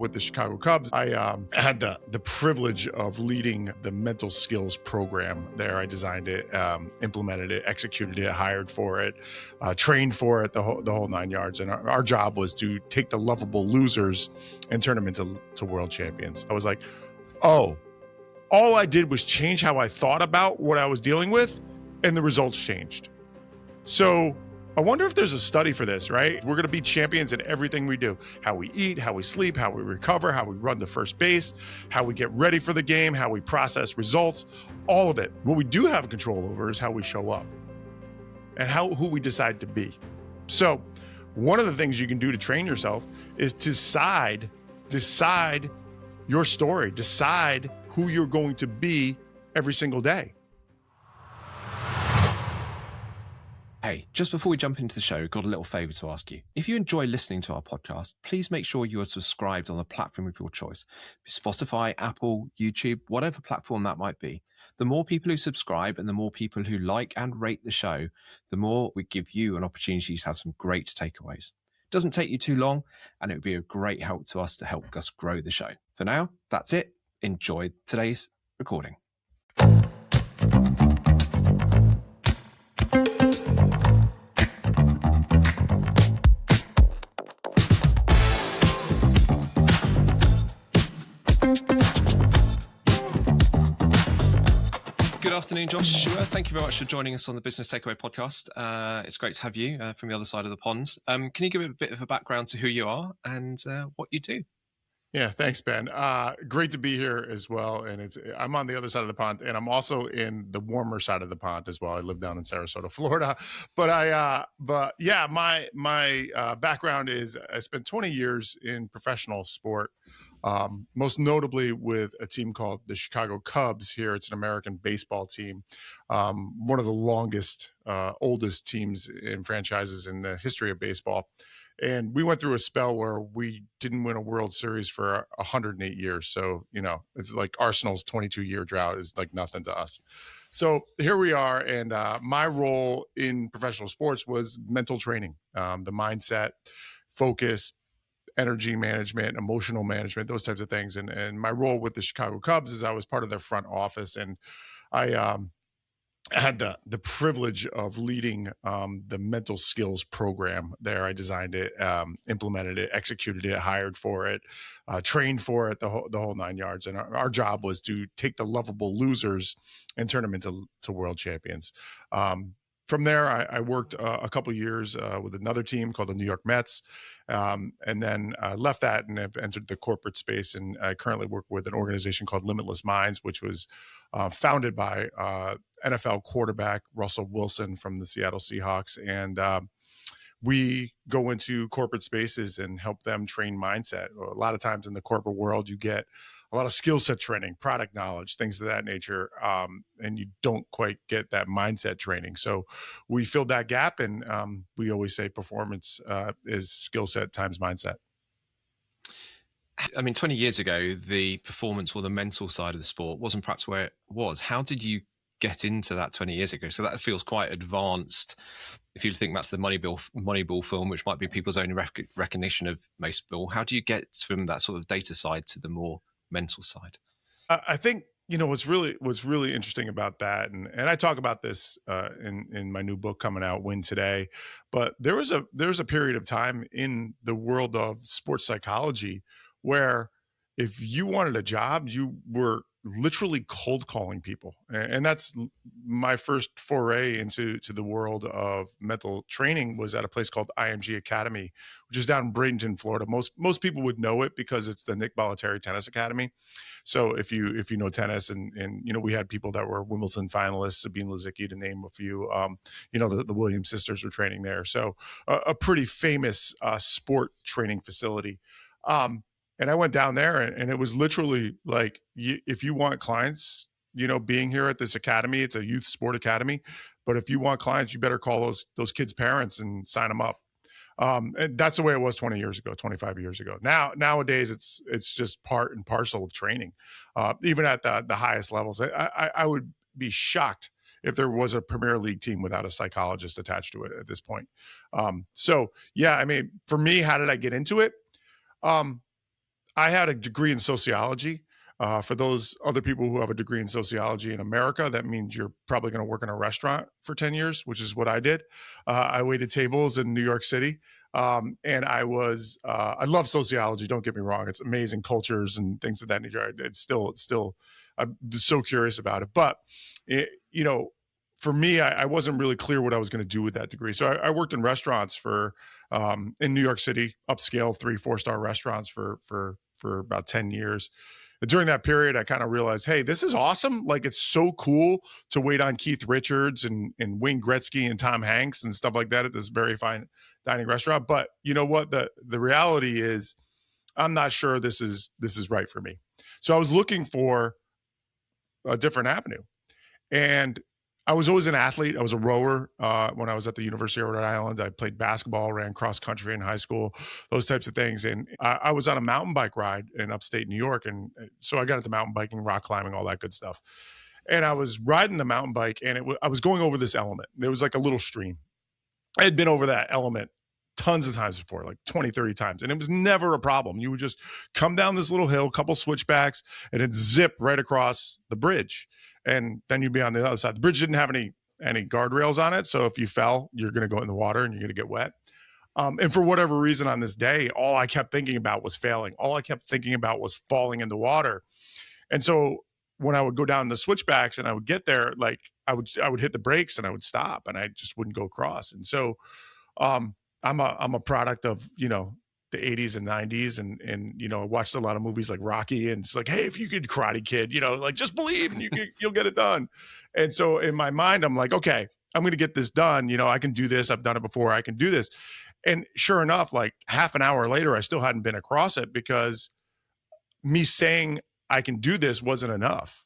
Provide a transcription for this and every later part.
with the Chicago Cubs. I had the privilege of leading the mental skills program there. I designed it, implemented it, executed it, hired for it, trained for it, the whole 9 yards. And our job was to take the lovable losers and turn them into world champions. I was like, oh, all I did was change how I thought about what I was dealing with, and the results changed. So I wonder if there's a study for this, right? We're going to be champions in everything we do. How we eat, how we sleep, how we recover, how we run the first base, how we get ready for the game, how we process results, all of it. What we do have control over is how we show up and who we decide to be. So one of the things you can do to train yourself is decide your story, decide who you're going to be every single day. Hey, just before we jump into the show, got a little favor to ask you. If you enjoy listening to our podcast, please make sure you are subscribed on the platform of your choice. Spotify, Apple, YouTube, whatever platform that might be. The more people who subscribe and the more people who like and rate the show, the more we give you an opportunity to have some great takeaways. It doesn't take you too long, and it would be a great help to us to help us grow the show. For now, that's it. Enjoy today's recording. Good afternoon, Joshua. Thank you very much for joining us on the Business Takeaway podcast. It's great to have you from the other side of the pond. Can you give a bit of a background to who you are and what you do? Yeah, thanks, Ben. Great to be here as well. And I'm on the other side of the pond, and I'm also in the warmer side of the pond as well. I live down in Sarasota, Florida. But yeah, my background is I spent 20 years in professional sport, most notably with a team called the Chicago Cubs here. It's an American baseball team, one of the longest, oldest teams and franchises in the history of baseball. And we went through a spell where we didn't win a World Series for 108 years. So, it's like Arsenal's 22-year drought is like nothing to us. So here we are. And my role in professional sports was mental training, the mindset, focus, energy management, emotional management, those types of things. And my role with the Chicago Cubs is I was part of their front office. And I had the privilege of leading the mental skills program there. I designed it, implemented it, executed it, hired for it, trained for it, the whole 9 yards. And our job was to take the lovable losers and turn them into world champions. From there, I worked a couple of years with another team called the New York Mets, and then left that and have entered the corporate space. And I currently work with an organization called Limitless Minds, which was founded by NFL quarterback Russell Wilson from the Seattle Seahawks. And we go into corporate spaces and help them train mindset. A lot of times in the corporate world, you get a lot of skill set training, product knowledge, things of that nature, and you don't quite get that mindset training. So we filled that gap, and we always say performance is skill set times mindset. I mean, 20 years ago, the performance or the mental side of the sport wasn't perhaps where it was. How did you get into that 20 years ago? So that feels quite advanced. If you think that's the Moneyball film, which might be people's own recognition of baseball, how do you get from that sort of data side to the more mental side? I think what's really interesting about that, and I talk about this in my new book coming out, Win Today. But there was a period of time in the world of sports psychology where if you wanted a job, you were literally cold calling people. And that's my first foray into the world of mental training was at a place called IMG Academy, which is down in Bradenton, Florida. Most people would know it because it's the Nick Bollettieri Tennis Academy. So if you know tennis and we had people that were Wimbledon finalists, Sabine Lisicki to name a few, the Williams sisters were training there. So a pretty famous sport training facility. And I went down there and it was literally like, if you want clients, being here at this academy, it's a youth sport academy, but if you want clients, you better call those kids' parents and sign them up. And that's the way it was 20 years ago, 25 years ago. Nowadays, it's just part and parcel of training, even at the highest levels. I would be shocked if there was a Premier League team without a psychologist attached to it at this point. So yeah, I mean, for me, how did I get into it? I had a degree in sociology. For those other people who have a degree in sociology in America, that means you're probably going to work in a restaurant for 10 years, which is what I did. I waited tables in New York City. And I love sociology. Don't get me wrong. It's amazing cultures and things of that nature. I'm so curious about it. But, you know, for me, I wasn't really clear what I was going to do with that degree. So I worked in restaurants in New York City, upscale 3-4 star restaurants for about 10 years. And during that period, I kind of realized, hey, this is awesome. Like, it's so cool to wait on Keith Richards and Wayne Gretzky and Tom Hanks and stuff like that at this very fine dining restaurant. But you know what? The reality is, I'm not sure this is right for me. So I was looking for a different avenue. And I was always an athlete. I was a rower when I was at the University of Rhode Island. I played basketball, ran cross country in high school, those types of things. And I was on a mountain bike ride in upstate New York. And so I got into mountain biking, rock climbing, all that good stuff. And I was riding the mountain bike, and I was going over this element. There was like a little stream. I had been over that element tons of times before, like 20, 30 times. And it was never a problem. You would just come down this little hill, couple switchbacks, and it'd zip right across the bridge. And then you'd be on the other side. The bridge didn't have any guardrails on it. So if you fell, you're going to go in the water and you're going to get wet. And for whatever reason on this day, all I kept thinking about was failing. All I kept thinking about was falling in the water. And so when I would go down the switchbacks and I would get there, like I would hit the brakes and I would stop and I just wouldn't go across. And so I'm a product of, the 80s and 90s and I watched a lot of movies like Rocky, and it's like, hey, if you could Karate Kid, like just believe and you'll get it done. And so in my mind, I'm like, okay, I'm going to get this done. I can do this. I've done it before. I can do this. And sure enough, like half an hour later, I still hadn't been across it because me saying I can do this wasn't enough.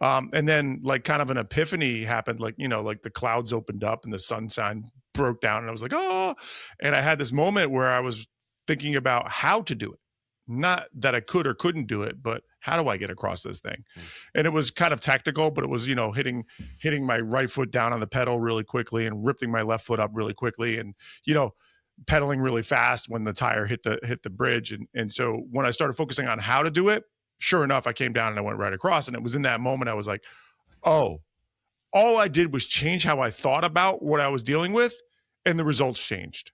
And then like kind of an epiphany happened, like, like the clouds opened up and the sunshine broke down and I was like, oh, and I had this moment where I was thinking about how to do it. Not that I could or couldn't do it, but how do I get across this thing? And it was kind of tactical, but it was, hitting my right foot down on the pedal really quickly and ripping my left foot up really quickly and, pedaling really fast when the tire hit the bridge. And so when I started focusing on how to do it, sure enough, I came down and I went right across. And it was in that moment I was like, oh, all I did was change how I thought about what I was dealing with, and the results changed.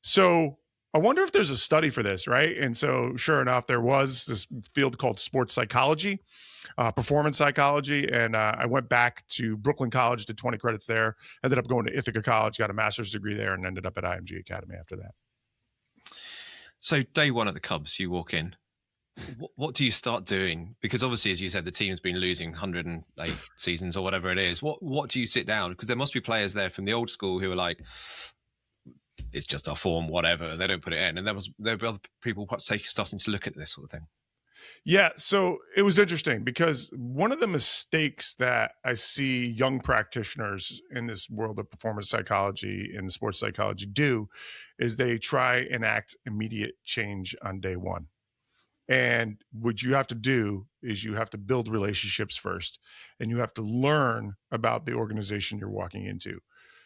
So I wonder if there's a study for this, right? And so sure enough, there was this field called sports psychology, performance psychology. And I went back to Brooklyn College, did 20 credits there, ended up going to Ithaca College, got a master's degree there, and ended up at IMG Academy after that. So day one at the Cubs, you walk in. What do you start doing? Because obviously, as you said, the team's been losing 108 seasons or whatever it is. What do you sit down? Because there must be players there from the old school who are like, it's just our form, whatever. They don't put it in. And there were other people starting to look at this sort of thing. Yeah, so it was interesting because one of the mistakes that I see young practitioners in this world of performance psychology and sports psychology do is they try and enact immediate change on day one. And what you have to do is you have to build relationships first, and you have to learn about the organization you're walking into.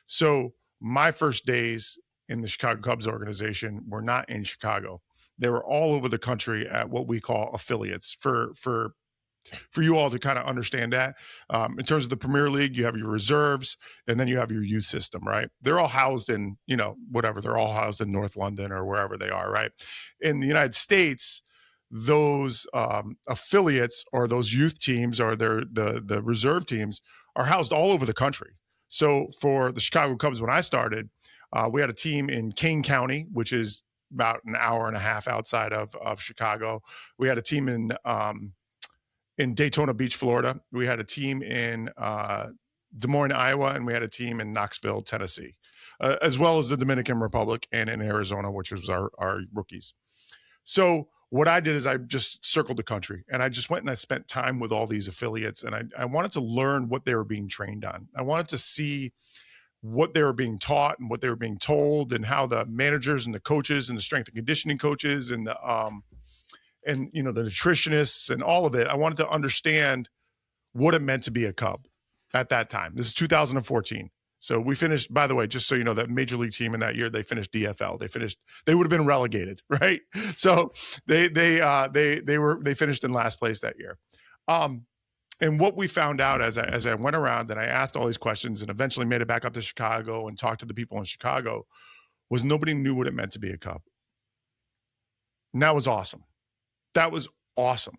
So my first days in the Chicago Cubs organization were not in Chicago. They were all over the country at what we call affiliates. For you all to kind of understand that, in terms of the Premier League, you have your reserves and then you have your youth system, right? They're all housed in, whatever. They're all housed in North London or wherever they are, right? In the United States, those affiliates or those youth teams or the reserve teams are housed all over the country. So for the Chicago Cubs, when I started, we had a team in Kane County, which is about an hour and a half outside of Chicago. We had a team in Daytona Beach, Florida. We had a team in Des Moines, Iowa, and we had a team in Knoxville, Tennessee, as well as the Dominican Republic and in Arizona, which was our rookies. So what I did is I just circled the country and I just went and I spent time with all these affiliates, and I wanted to learn what they were being trained on. I wanted to see what they were being taught and what they were being told, and how the managers and the coaches and the strength and conditioning coaches and the the nutritionists and all of it. I wanted to understand what it meant to be a Cub at that time. This is 2014. So we finished, by the way, just so you know, that major league team in that year, they finished DFL. They would have been relegated, right? So they finished in last place that year. And what we found out as I went around and I asked all these questions and eventually made it back up to Chicago and talked to the people in Chicago was nobody knew what it meant to be a Cub. And that was awesome. That was awesome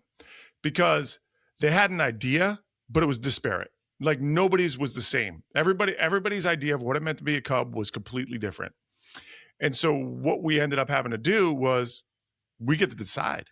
because they had an idea, but it was disparate. Like nobody's was the same. Everybody's idea of what it meant to be a Cub was completely different. And so what we ended up having to do was we get to decide.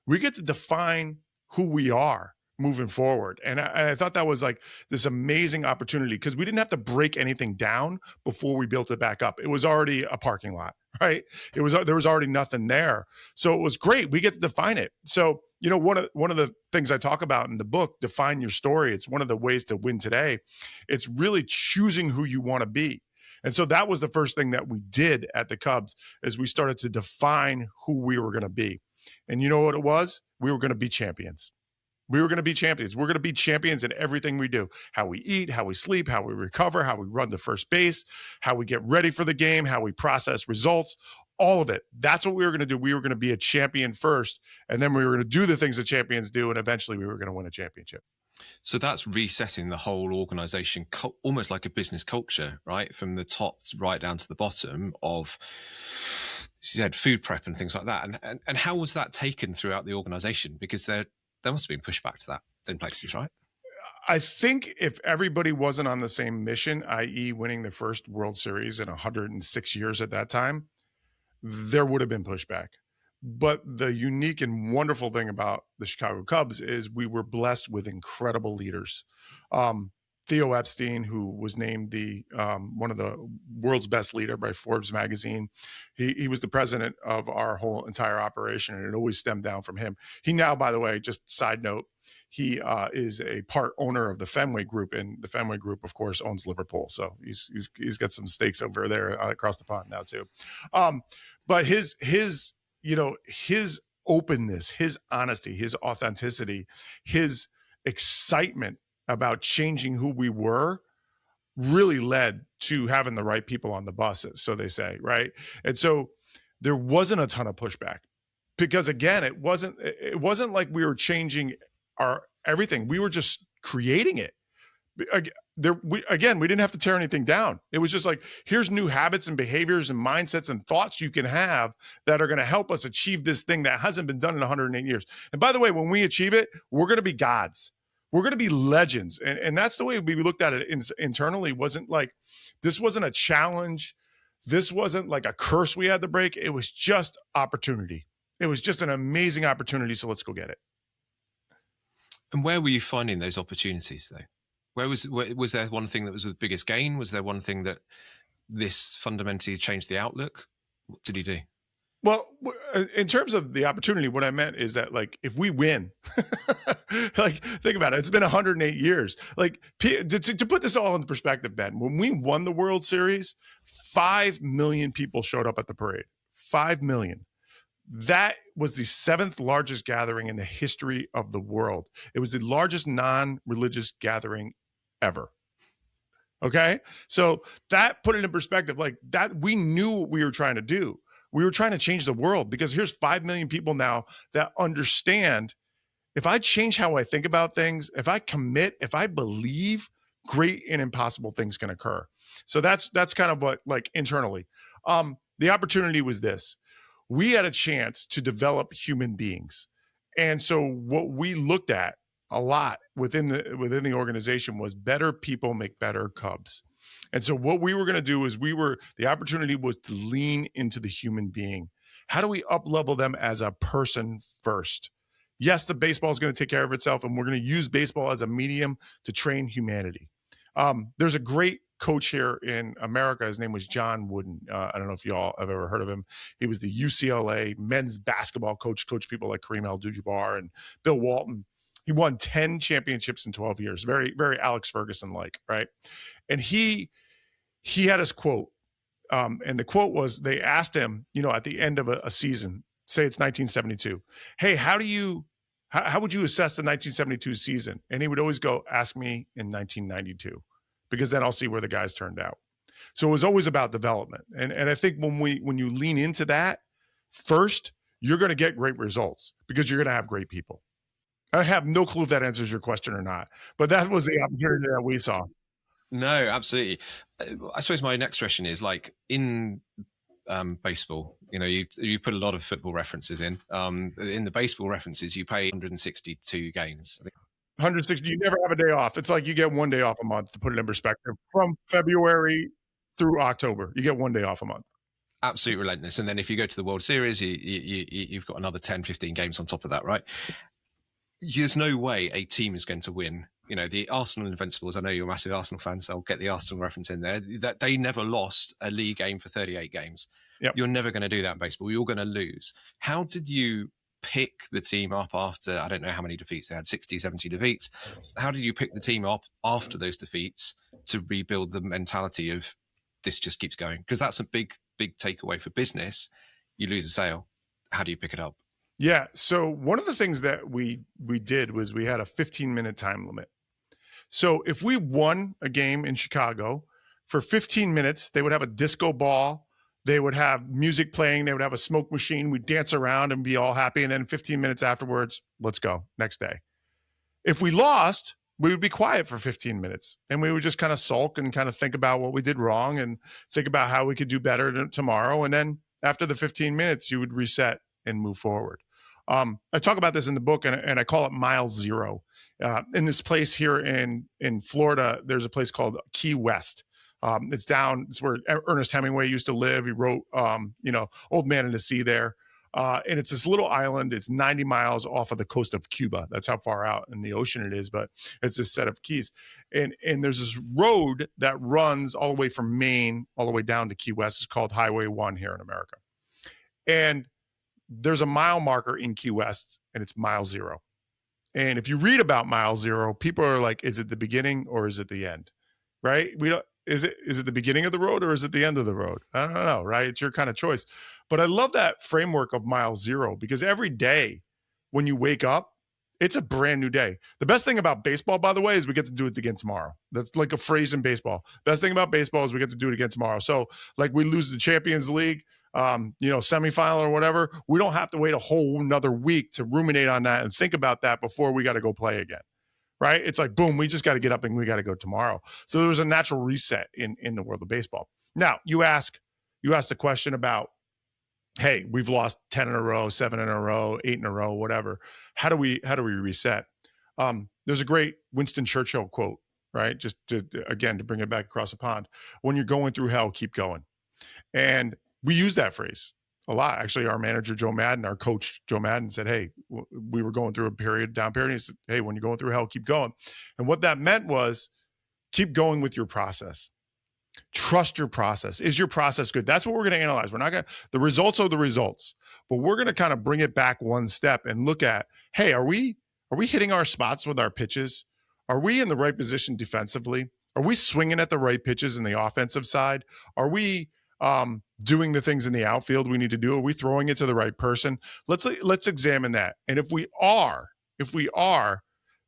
We get to define who we are moving forward. And I thought that was like this amazing opportunity because we didn't have to break anything down before we built it back up. It was already a parking lot, right? There was already nothing there. So it was great. We get to define it. So, you know, one of the things I talk about in the book, Define Your Story, it's one of the ways to win today. It's really choosing who you want to be. And so that was the first thing that we did at the Cubs is we started to define who we were going to be. And you know what it was? We were going to be champions. We were going to be champions. We're going to be champions in everything we do. How we eat, how we sleep, how we recover, how we run to first base, how we get ready for the game, how we process results, all of it. That's what we were going to do. We were going to be a champion first, and then we were going to do the things that champions do, and eventually we were going to win a championship. So that's resetting the whole organization, almost like a business culture, right? From the top right down to the bottom of, you said, food prep and things like that. And how was that taken throughout the organization? Because there must have been pushback to that in places, right? I think if everybody wasn't on the same mission, i.e. winning the first World Series in 106 years at that time, there would have been pushback. But the unique and wonderful thing about the Chicago Cubs is we were blessed with incredible leaders. Theo Epstein, who was named the one of the world's best leader by Forbes magazine. He was the president of our whole entire operation, and it always stemmed down from him. He now, by the way, just side note, he is a part owner of the Fenway Group, and the Fenway Group, of course, owns Liverpool. So he's got some stakes over there across the pond now too. But his openness, his honesty, his authenticity, his excitement about changing who we were really led to having the right people on the bus, so they say, right? And so there wasn't a ton of pushback because, again, it wasn't like we were changing our everything. We were just creating it. We didn't have to tear anything down. It was just like, here's new habits and behaviors and mindsets and thoughts you can have that are going to help us achieve this thing that hasn't been done in 108 years. And by the way, when we achieve it, we're going to be gods. We're going to be legends. And that's the way we looked at it internally. This wasn't a challenge. This wasn't like a curse we had to break. It was just opportunity. It was just an amazing opportunity. So let's go get it. And where were you finding those opportunities though? Was there one thing that was the biggest gain? Was there one thing that this fundamentally changed the outlook? What did you do? Well, in terms of the opportunity, what I meant is that, like, if we win, like, think about it. It's been 108 years. Like, to put this all into perspective, Ben, when we won the World Series, 5 million people showed up at the parade. 5 million. That was the 7th largest gathering in the history of the world. It was the largest non-religious gathering ever. Okay? So that put it in perspective. Like, that, we knew what we were trying to do. We were trying to change the world because here's 5 million people now that understand if I change how I think about things, if I commit, if I believe, great and impossible things can occur. So that's kind of what, like, internally. The opportunity was this. We had a chance to develop human beings. And so what we looked at a lot within the organization was better people make better Cubs. And so what we were going to do is the opportunity was to lean into the human being. How do we up-level them as a person first? Yes, the baseball is going to take care of itself, and we're going to use baseball as a medium to train humanity. There's a great coach here in America. His name was John Wooden. I don't know if you all have ever heard of him. He was the UCLA men's basketball coach people like Kareem Abdul-Jabbar and Bill Walton. He won 10 championships in 12 years. Very, very Alex Ferguson-like, right? And he had his quote. And the quote was, they asked him, at the end of a season, say it's 1972. Hey, how would you assess the 1972 season? And he would always go, ask me in 1992. because then I'll see where the guys turned out. So it was always about development. And I think when you lean into that first, you're going to get great results because you're going to have great people. I have no clue if that answers your question or not, but that was the opportunity that we saw. No, absolutely. I suppose my next question is like in baseball, you put a lot of football references in. In the baseball references, you play 162 games. 160, you never have a day off. It's like you get one day off a month, to put it in perspective. From February through October, you get one day off a month. Absolutely relentless. And then if you go to the World Series, you've got another 10, 15 games on top of that, right? There's no way a team is going to win. The Arsenal Invincibles, I know you're a massive Arsenal fan, so I'll get the Arsenal reference in there, that they never lost a league game for 38 games. Yep. You're never going to do that in baseball. You're going to lose. How did you pick the team up after, I don't know how many defeats they had, 60, 70 defeats? How did you pick the team up after those defeats to rebuild the mentality of this just keeps going? Because that's a big takeaway for business. You lose a sale. How do you pick it up? Yeah. So one of the things that we did was we had a 15-minute time limit. So if we won a game in Chicago, for 15 minutes, they would have a disco ball. They would have music playing. They would have a smoke machine. We'd dance around and be all happy. And then 15 minutes afterwards, let's go, next day. If we lost, we would be quiet for 15 minutes. And we would just kind of sulk and kind of think about what we did wrong and think about how we could do better tomorrow. And then after the 15 minutes, you would reset and move forward. I talk about this in the book, and I call it mile zero. In this place here in Florida, there's a place called Key West. It's where Ernest Hemingway used to live. He wrote, Old Man and the Sea there. And it's this little island. It's 90 miles off of the coast of Cuba. That's how far out in the ocean it is, but it's this set of keys. And there's this road that runs all the way from Maine all the way down to Key West. It's called Highway 1 here in America. And there's a mile marker in Key West, and it's mile zero. And if you read about mile zero, people are like, is it the beginning or is it the end? Right? Is it the beginning of the road or is it the end of the road? I don't know, right? It's your kind of choice. But I love that framework of mile zero because every day when you wake up, it's a brand new day. The best thing about baseball, by the way, is we get to do it again tomorrow. That's like a phrase in baseball. Best thing about baseball is we get to do it again tomorrow. So like we lose the Champions League, semifinal or whatever, we don't have to wait a whole another week to ruminate on that and think about that before we got to go play again. Right? It's like, boom, we just got to get up and we got to go tomorrow. So there was a natural reset in the world of baseball. Now you asked the question about, hey, we've lost 10 in a row, 7 in a row, 8 in a row, whatever. How do we reset? There's a great Winston Churchill quote, right? Just to bring it back across the pond. When you're going through hell, keep going. And we use that phrase a lot. Actually, our manager, Joe Madden, our coach, Joe Madden, said, hey, we were going through a down period. He said, hey, when you're going through hell, keep going. And what that meant was keep going with your process. Trust your process. Is your process good? That's what we're going to analyze. We're not going to, the results are the results, but we're going to kind of bring it back one step and look at, hey, are we hitting our spots with our pitches? Are we in the right position defensively? Are we swinging at the right pitches in the offensive side? Are we doing the things in the outfield we need to do? Are we throwing it to the right person? Let's examine that. And if we are,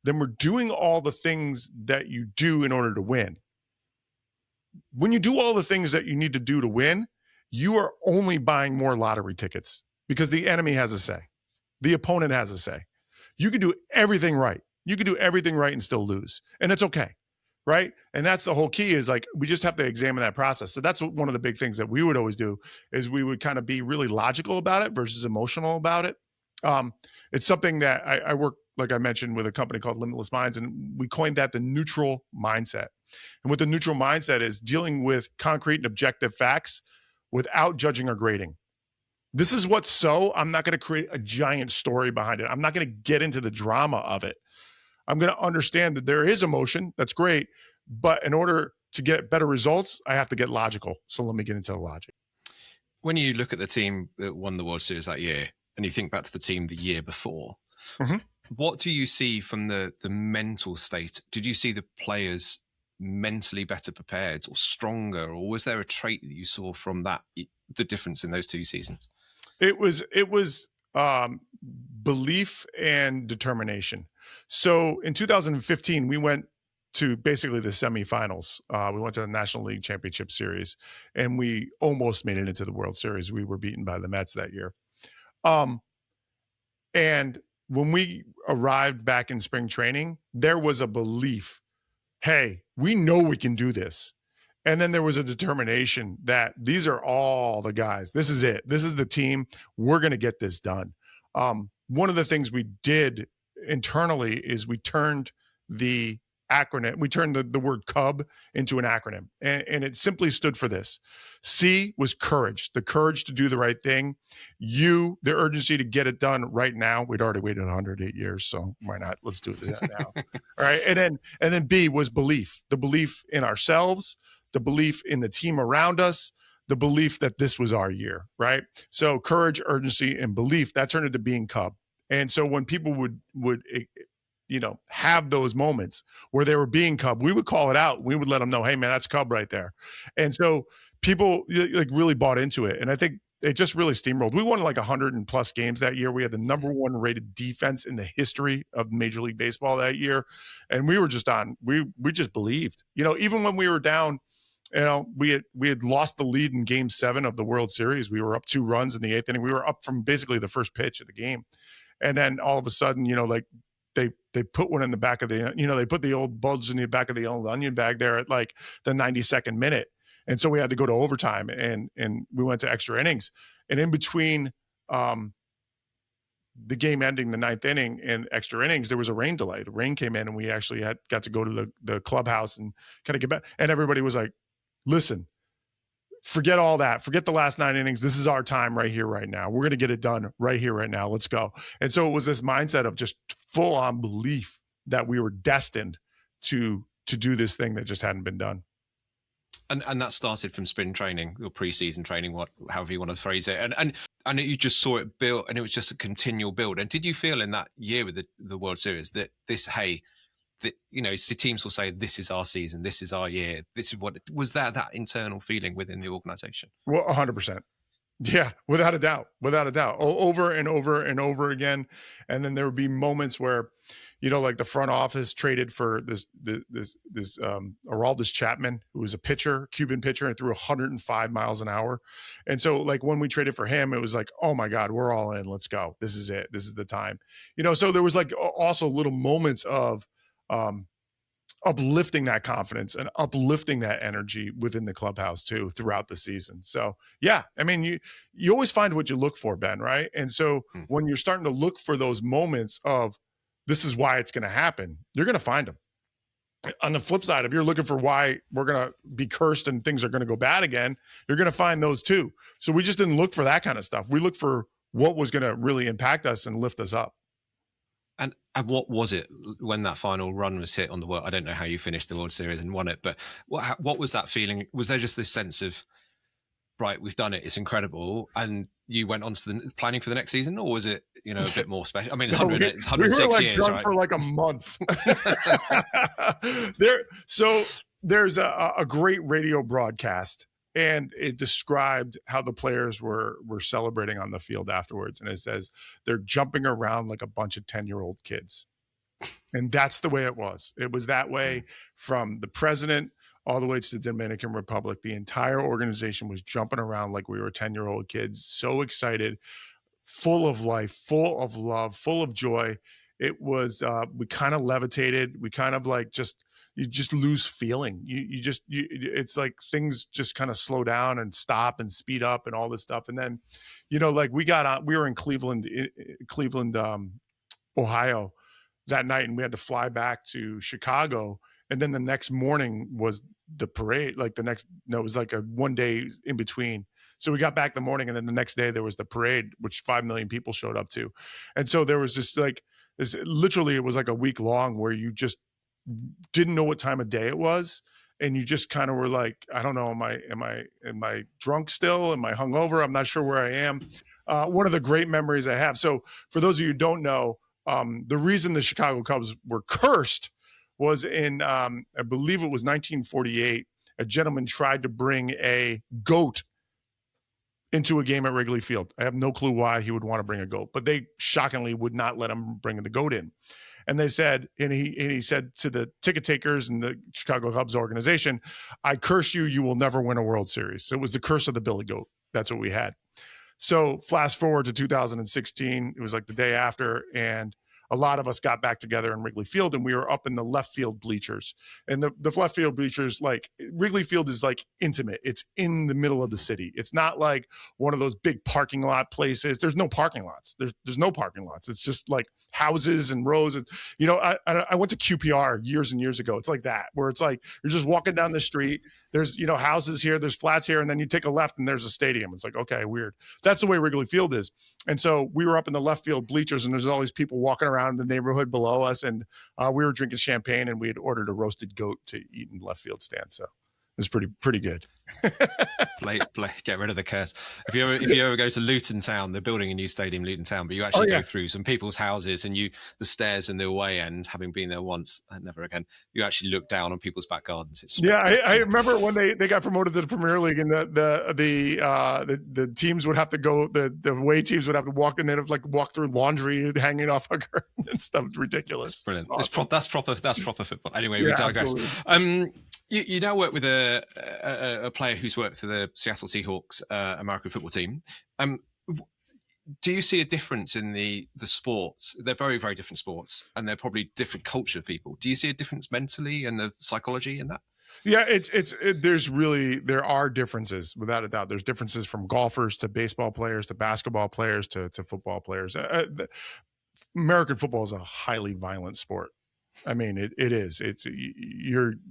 then we're doing all the things that you do in order to win. When you do all the things that you need to do to win, you are only buying more lottery tickets because the enemy has a say. The opponent has a say. You can do everything right. You can do everything right and still lose. And it's okay. Right. And that's the whole key is like, we just have to examine that process. So that's one of the big things that we would always do is we would kind of be really logical about it versus emotional about it. It's something that I work, like I mentioned, with a company called Limitless Minds, and we coined that the neutral mindset. And what the neutral mindset is dealing with concrete and objective facts without judging or grading. This is what's so, I'm not going to create a giant story behind it. I'm not going to get into the drama of it. I'm going to understand that there is emotion. That's great. But in order to get better results, I have to get logical. So let me get into the logic. When you look at the team that won the World Series that year, and you think back to the team the year before, what do you see from the mental state? Did you see the players mentally better prepared or stronger? Or was there a trait that you saw from that, the difference in those two seasons? It was belief and determination. So in 2015, we went to basically the semifinals. We went to the National League Championship Series, and we almost made it into the World Series. We were beaten by the Mets that year. Um, and when we arrived back in spring training, there was a belief, hey, we know we can do this. And then there was a determination that these are all the guys. This is it. This is the team. We're going to get this done. One of the things we did internally is we turned the acronym, we turned the word Cub into an acronym. And it simply stood for this. C was courage, the courage to do the right thing. U, the urgency to get it done right now. We'd already waited 108 years, so why not? Let's do it now. All right. And then B was belief, the belief in ourselves, the belief in the team around us, the belief that this was our year, right? So courage, urgency, and belief, that turned into being Cub. And so when people would have those moments where they were being Cub, we would call it out. We would let them know, hey, man, that's Cub right there. And so people like really bought into it. And I think it just really steamrolled. We won like 100 and plus games that year. We had the number one rated defense in the history of Major League Baseball that year. And we were just we just believed, even when we were down, we had lost the lead in Game 7 of the World Series. We were up 2 runs in the 8th inning. We were up from basically the first pitch of the game. And then all of a sudden, they put one in the back of the, they put the old buds in the back of the old onion bag there at like the 92nd minute. And so we had to go to overtime and we went to extra innings. And in between the game ending the 9th inning and extra innings, there was a rain delay. The rain came in and we actually got to go to the clubhouse and kind of get back. And everybody was like, listen, forget all that. Forget the last 9 innings. This is our time right here, right now. We're going to get it done right here, right now. Let's go. And so it was this mindset of just full on belief that we were destined to do this thing that just hadn't been done. And that started from spring training or preseason training, however you want to phrase it. And you just saw it build, and it was just a continual build. And did you feel in that year with the World Series that teams will say, this is our season, this is our year, this is what was that internal feeling within the organization? Well, 100%. Yeah, without a doubt, over and over and over again. And then there would be moments where, like the front office traded for this Aroldis Chapman, who was a Cuban pitcher, and threw 105 miles an hour. And so like when we traded for him, it was like, oh my God, we're all in, let's go. This is it. This is the time, so there was like also little moments of, uplifting that confidence and uplifting that energy within the clubhouse too throughout the season. So yeah, I mean, you always find what you look for, Ben, right? And so when you're starting to look for those moments of this is why it's going to happen, you're going to find them. On the flip side, if you're looking for why we're going to be cursed and things are going to go bad again, you're going to find those too. So we just didn't look for that kind of stuff. We looked for what was going to really impact us and lift us up. And what was it when that final run was hit on the World? I don't know how you finished the World Series and won it, but what was that feeling? Was there just this sense of, right, we've done it, it's incredible, and you went on to the planning for the next season, or was it a bit more special? I mean, it's 106 years, right? For like a month. There's a great radio broadcast, and it described how the players were celebrating on the field afterwards. And it says they're jumping around like a bunch of 10-year-old kids. And that's the way it was. It was that way from the president all the way to the Dominican Republic. The entire organization was jumping around like we were 10-year-old kids, so excited, full of life, full of love, full of joy. It was, we kind of levitated. We kind of like you just lose feeling. It's like things just kind of slow down and stop and speed up and all this stuff. And then, like we were in Cleveland, Ohio that night, and we had to fly back to Chicago. And then the next morning was the parade. It was like a 1 day in between. So we got back the morning, and then the next day there was the parade, which 5 million people showed up to. And so there was just like this, literally it was like a week long where you just didn't know what time of day it was. And you just kind of were like, I don't know, am I drunk still? Am I hungover? I'm not sure where I am. One of the great memories I have. So for those of you who don't know, the reason the Chicago Cubs were cursed was in, I believe it was 1948, a gentleman tried to bring a goat into a game at Wrigley Field. I have no clue why he would want to bring a goat, but they shockingly would not let him bring the goat in. And they said, and he said to the ticket takers and the Chicago Cubs organization, I curse you, you will never win a World Series. So it was the curse of the Billy Goat. That's what we had. So fast forward to 2016, it was like the day after, and a lot of us got back together in Wrigley Field, and we were up in the left field bleachers. And the left field bleachers, like Wrigley Field is like intimate. It's in the middle of the city. It's not like one of those big parking lot places. There's no parking lots. There's no parking lots. It's just like houses and rows. And, I went to QPR years and years ago. It's like that, where it's like you're just walking down the street. There's, houses here, there's flats here, and then you take a left and there's a stadium. It's like, okay, weird. That's the way Wrigley Field is. And so we were up in the left field bleachers, and there's all these people walking around in the neighborhood below us, and we were drinking champagne, and we had ordered a roasted goat to eat in left field stand. So it was pretty good. Get rid of the curse. If you ever go to Luton Town, they're building a new stadium, Luton Town, but you actually go through some people's houses, and the stairs in the away end, having been there once, never again, you actually look down on people's back gardens. I remember when they got promoted to the Premier League, and the teams would have to go, the away teams would have to walk, and they'd have walk through laundry hanging off a curtain and stuff. Ridiculous. It's brilliant. Awesome. That's proper football. Anyway, we digress. You now work with a player who's worked for the Seattle Seahawks American football team. Do you see a difference in the sports? They're very, very different sports, and they're probably different culture of people. Do you see a difference mentally and the psychology in that? Yeah, there are differences without a doubt. There's differences from golfers to baseball players to basketball players to football players. American football is a highly violent sport. I mean, it is.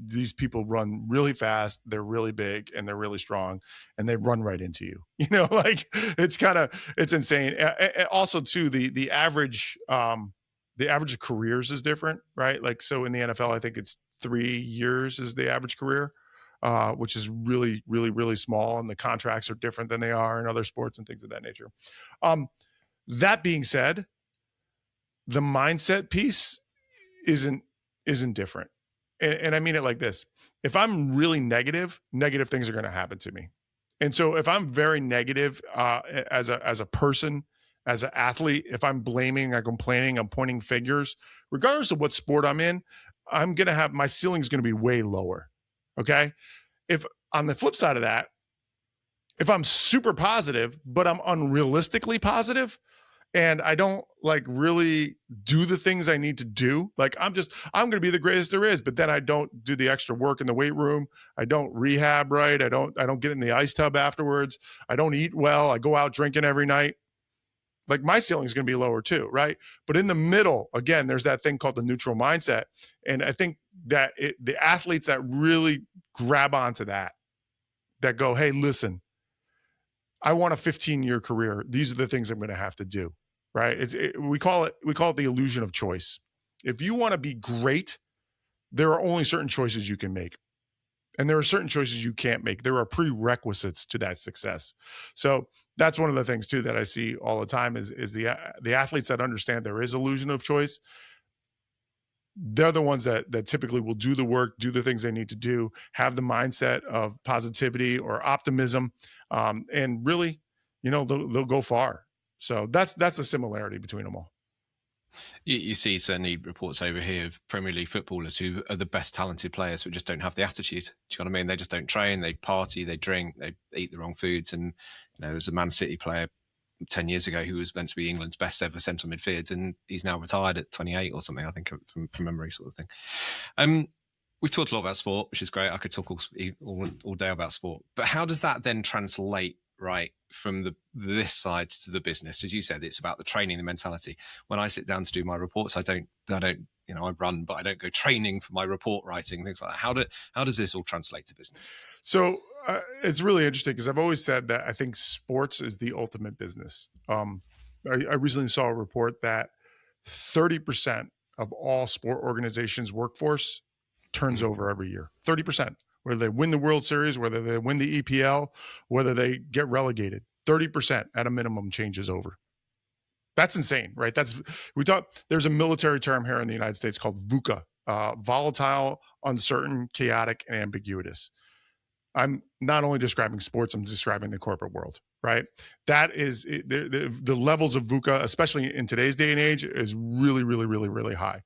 These people run really fast. They're really big and they're really strong, and they run right into you. It's insane. Also, too, the average of careers is different, right? Like, so in the NFL, I think it's 3 years is the average career, which is really, really, really small, and the contracts are different than they are in other sports and things of that nature. That being said, the mindset piece isn't different. And I mean it like this. If I'm really negative things are going to happen to me. And so if I'm very negative as a person, as an athlete, if I'm blaming, I'm complaining, I'm pointing fingers, regardless of what sport I'm in, I'm going to have, my ceiling's going to be way lower. Okay. If on the flip side of that, if I'm super positive, but I'm unrealistically positive, and I don't really do the things I need to do. I'm going to be the greatest there is, but then I don't do the extra work in the weight room. I don't rehab right. I don't get in the ice tub afterwards. I don't eat well. I go out drinking every night. My ceiling is going to be lower too, right? But in the middle, again, there's that thing called the neutral mindset. And I think that the athletes that really grab onto that go, hey, listen, I want a 15-year career. These are the things I'm going to have to do, right? We call it the illusion of choice. If you want to be great, there are only certain choices you can make, and there are certain choices you can't make. There are prerequisites to that success. So that's one of the things too that I see all the time is the athletes that understand there is illusion of choice. They're the ones that typically will do the work, do the things they need to do, have the mindset of positivity or optimism, and really, they'll go far. So that's a similarity between them all. You see certainly reports over here of Premier League footballers who are the best talented players but just don't have the attitude. Do you know what I mean? They just don't train, they party, they drink, they eat the wrong foods. And there's a Man City player 10 years ago who was meant to be England's best ever central midfield, and he's now retired at 28 or something, I think, from memory sort of thing. We've talked a lot about sport, which is great. I could talk all day about sport. But how does that then translate right from this side to the business? As you said, it's about the training, the mentality. When I sit down to do my reports, I don't I run, but I don't go training for my report writing, things like that. How does this all translate to business? So it's really interesting because I've always said that I think sports is the ultimate business. I recently saw a report that 30% of all sport organizations' workforce turns over every year. 30%, whether they win the World Series, whether they win the EPL, whether they get relegated, 30% at a minimum changes over. That's insane, right? There's a military term here in the United States called VUCA, volatile, uncertain, chaotic, and ambiguous. I'm not only describing sports, I'm describing the corporate world, right? That is the levels of VUCA, especially in today's day and age, is really, really, really, really high.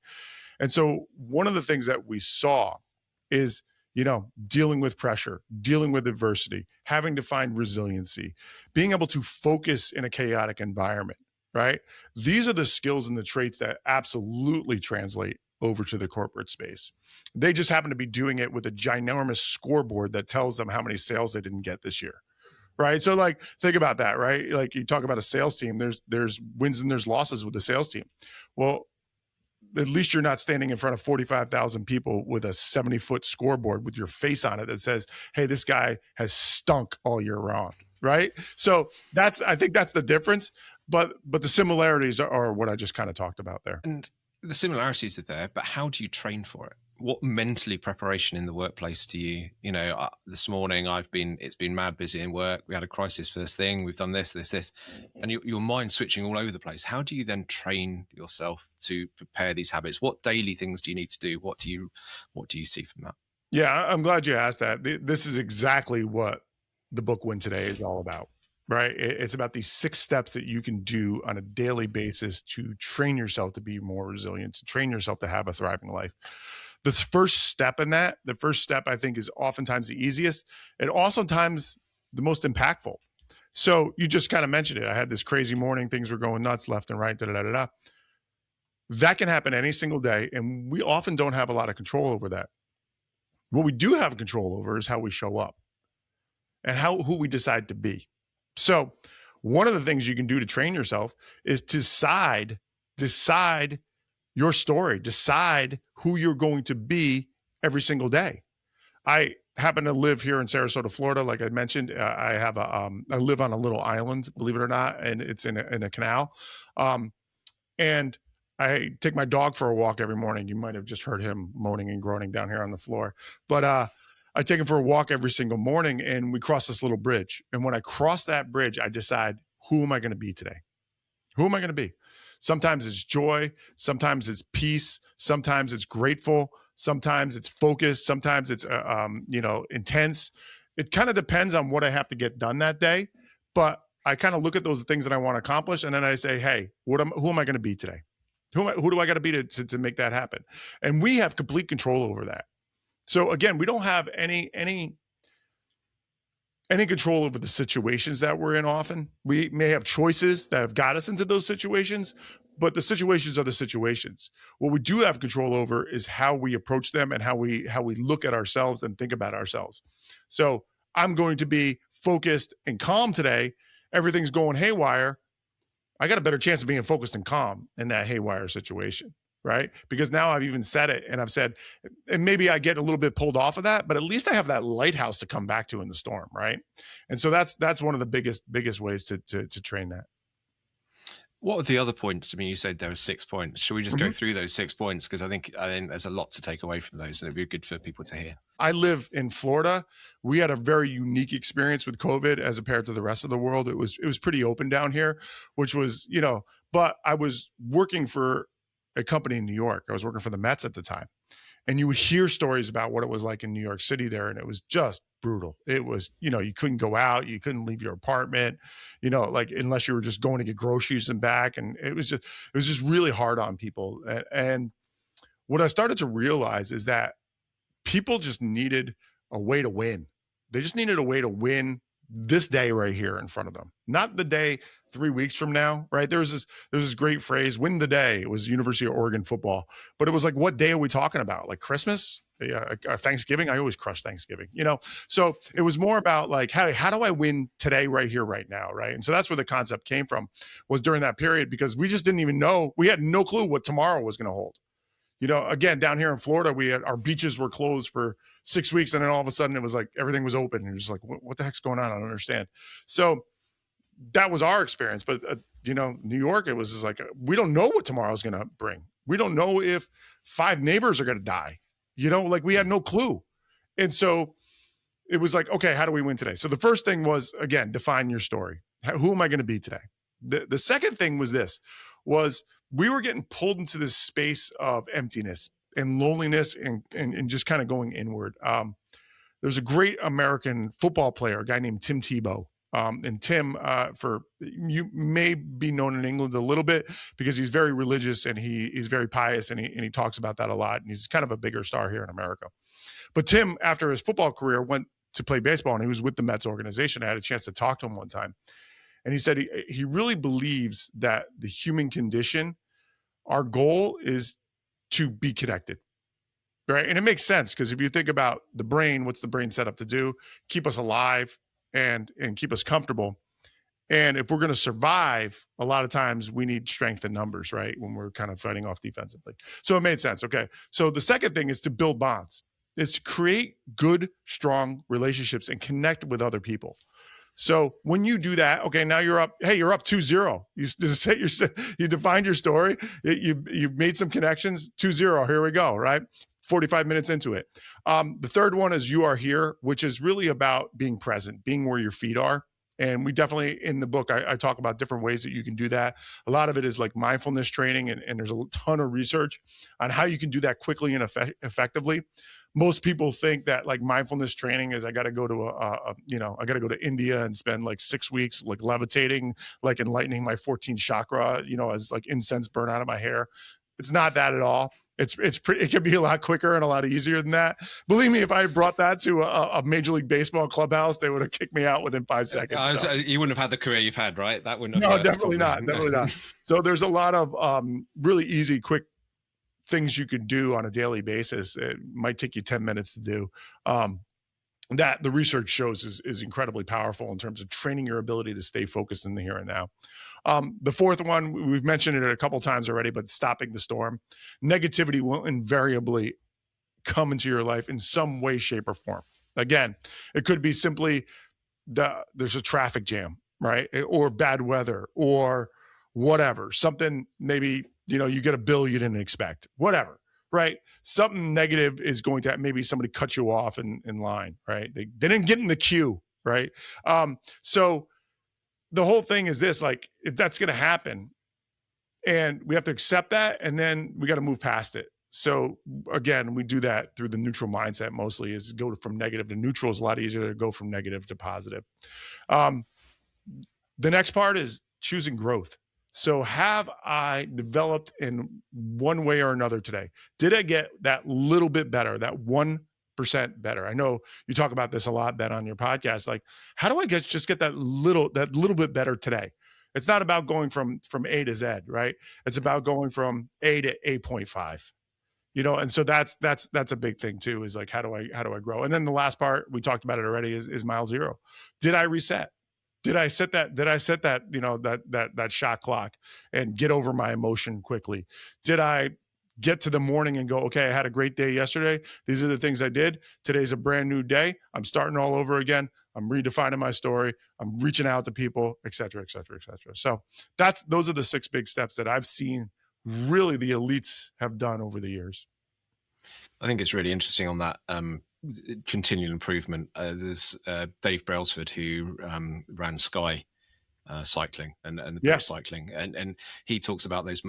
And so one of the things that we saw is, dealing with pressure, dealing with adversity, having to find resiliency, being able to focus in a chaotic environment, right? These are the skills and the traits that absolutely translate over to the corporate space. They just happen to be doing it with a ginormous scoreboard that tells them how many sales they didn't get this year. Right. So like think about that, right? Like you talk about a sales team, there's wins and there's losses with the sales team. Well, at least you're not standing in front of 45,000 people with a 70-foot scoreboard with your face on it that says, hey, this guy has stunk all year round. Right. So I think that's the difference. But the similarities are what I just kind of talked about there. And the similarities are there, but how do you train for it? What mentally preparation in the workplace do you, this morning it's been mad busy in work. We had a crisis first thing. We've done this, and your mind switching all over the place. How do you then train yourself to prepare these habits? What daily things do you need to do? What do you see from that? Yeah, I'm glad you asked that. This is exactly what the book Win Today is all about, right? It's about these 6 steps that you can do on a daily basis to train yourself to be more resilient, to train yourself to have a thriving life. The first step I think is oftentimes the easiest and also times the most impactful. So you just kind of mentioned it. I had this crazy morning. Things were going nuts left and right. That can happen any single day. And we often don't have a lot of control over that. What we do have control over is how we show up and who we decide to be. So one of the things you can do to train yourself is decide your story, decide who you're going to be every single day. I happen to live here in Sarasota, Florida. Like I mentioned, I live on a little island, believe it or not, and it's in a canal. And I take my dog for a walk every morning. You might have just heard him moaning and groaning down here on the floor. But I take him for a walk every single morning, and we cross this little bridge. And when I cross that bridge, I decide, who am I going to be today? Who am I going to be? Sometimes it's joy. Sometimes it's peace. Sometimes it's grateful. Sometimes it's focused. Sometimes it's, intense. It kind of depends on what I have to get done that day. But I kind of look at those things that I want to accomplish. And then I say, hey, who am I going to be today? Who do I got to be to make that happen? And we have complete control over that. So again, we don't have any control over the situations that we're in often. We may have choices that have got us into those situations, but the situations are the situations. What we do have control over is how we approach them and how we look at ourselves and think about ourselves. So I'm going to be focused and calm today. Everything's going haywire. I got a better chance of being focused and calm in that haywire situation, right? Because now I've even said it, and I've said, and maybe I get a little bit pulled off of that, but at least I have that lighthouse to come back to in the storm, right? And so that's one of the biggest ways to train that. What are the other points? I mean, you said there were 6 points. Should we just go through those 6 points? Because I think there's a lot to take away from those, and it'd be good for people to hear. I live in Florida. We had a very unique experience with COVID as compared to the rest of the world. It was pretty open down here, which was, but I was working for a company in New York. I was working for the Mets at the time. And you would hear stories about what it was like in New York City there. And it was just brutal. It was, you couldn't go out. You couldn't leave your apartment, like unless you were just going to get groceries and back. And it was just really hard on people. And what I started to realize is that people just needed a way to win. They just needed a way to win this day right here in front of them, not the day 3 weeks from now, right? There's this great phrase, win the day. It was University of Oregon football, but it was like, what day are we talking about? Like Christmas? Yeah, Thanksgiving. I always crush Thanksgiving, So it was more about like, how do I win today, right here, right now, right? And so that's where the concept came from, was during that period, because we just didn't even know, we had no clue what tomorrow was going to hold. Again, down here in Florida, our beaches were closed for 6 weeks, and then all of a sudden it was like everything was open, and you're just like, what the heck's going on? I don't understand. So that was our experience. But New York, it was just like, we don't know what tomorrow's going to bring. We don't know if 5 neighbors are going to die. Like we had no clue. And so it was like, okay, how do we win today? So the first thing was, again, define your story. Who am I going to be today? The second thing was we were getting pulled into this space of emptiness and loneliness and just kind of going inward. there's a great American football player, a guy named Tim Tebow. And Tim, for you may be known in England a little bit because he's very religious and he's very pious, and he talks about that a lot. And he's kind of a bigger star here in America. But Tim, after his football career, went to play baseball, and he was with the Mets organization. I had a chance to talk to him one time, and he said he really believes that the human condition, our goal is to be connected. Right. And it makes sense because if you think about the brain, what's the brain set up to do? Keep us alive and keep us comfortable. And if we're going to survive, a lot of times we need strength in numbers, right? When we're kind of fighting off defensively. So it made sense. Okay. So the second thing is to build bonds, is to create good, strong relationships and connect with other people. So when you do that, okay, now you're up. Hey, you're up 2-0. You defined your story. You've made some connections. 2-0. Here we go. Right. 45 minutes into it. The third one is you are here, which is really about being present, being where your feet are. And we definitely, in the book, I talk about different ways that you can do that. A lot of it is like mindfulness training, and there's a ton of research on how you can do that quickly and effectively. Most people think that like mindfulness training is I got to go to I got to go to India and spend like 6 weeks like levitating, like enlightening my 14th chakra, as like incense burn out of my hair. It's not that at all. It could be a lot quicker and a lot easier than that. Believe me, if I brought that to a Major League Baseball clubhouse, they would have kicked me out within 5 seconds. You wouldn't have had the career you've had, right? That wouldn't have. No, definitely not. Definitely not. So there's a lot of really easy, quick things you could do on a daily basis. It might take you 10 minutes to do. That the research shows is incredibly powerful in terms of training your ability to stay focused in the here and now. The fourth one, we've mentioned it a couple times already, but stopping the storm. Negativity will invariably come into your life in some way, shape, or form. Again, it could be simply there's a traffic jam, right? Or bad weather or whatever. Something maybe, you get a bill you didn't expect, whatever. Right. Something negative is going to, maybe somebody cut you off in line, right? They didn't get in the queue. Right. So the whole thing is this, like, if that's going to happen and we have to accept that, and then we got to move past it. So again, we do that through the neutral mindset mostly, is go from negative to neutral is a lot easier to go from negative to positive. The next part is choosing growth. So have I developed in one way or another today? Did I get that little bit better, that 1% better? I know you talk about this a lot, Ben, on your podcast. Like, how do I just get that little bit better today? It's not about going from A to Z, right? It's about going from A to 8.5. And so that's a big thing too, is like, how do I grow? And then the last part, we talked about it already, is mile zero. Did I reset? Did I set that, that shot clock and get over my emotion quickly? Did I get to the morning and go, okay, I had a great day yesterday. These are the things I did. Today's a brand new day. I'm starting all over again. I'm redefining my story. I'm reaching out to people, et cetera, et cetera, et cetera. So those are the 6 big steps that I've seen really the elites have done over the years. I think it's really interesting on that continual improvement. There's Dave Brailsford, who ran Sky cycling and the pro cycling, and he talks about those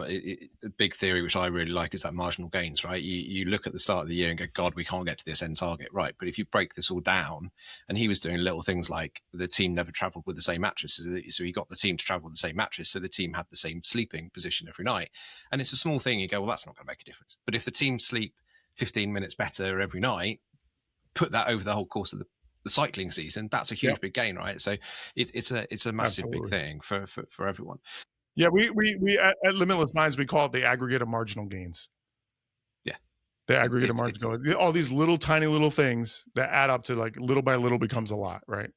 big theory, which I really like, is that marginal gains, right? You look at the start of the year and go, God, we can't get to this end target, right? But if you break this all down, and he was doing little things like the team never traveled with the same mattress, so he got the team to travel with the same mattress, so the team had the same sleeping position every night. And it's a small thing. You go, well, that's not going to make a difference. But if the team sleep 15 minutes better every night, put that over the whole course of the cycling season, that's a huge big gain, right? So it's a massive big thing for everyone. Yeah, we at Limitless Minds, we call it the aggregate of marginal gains. Yeah, the aggregate of marginal, all these little tiny little things that add up to, like, little by little becomes a lot, right?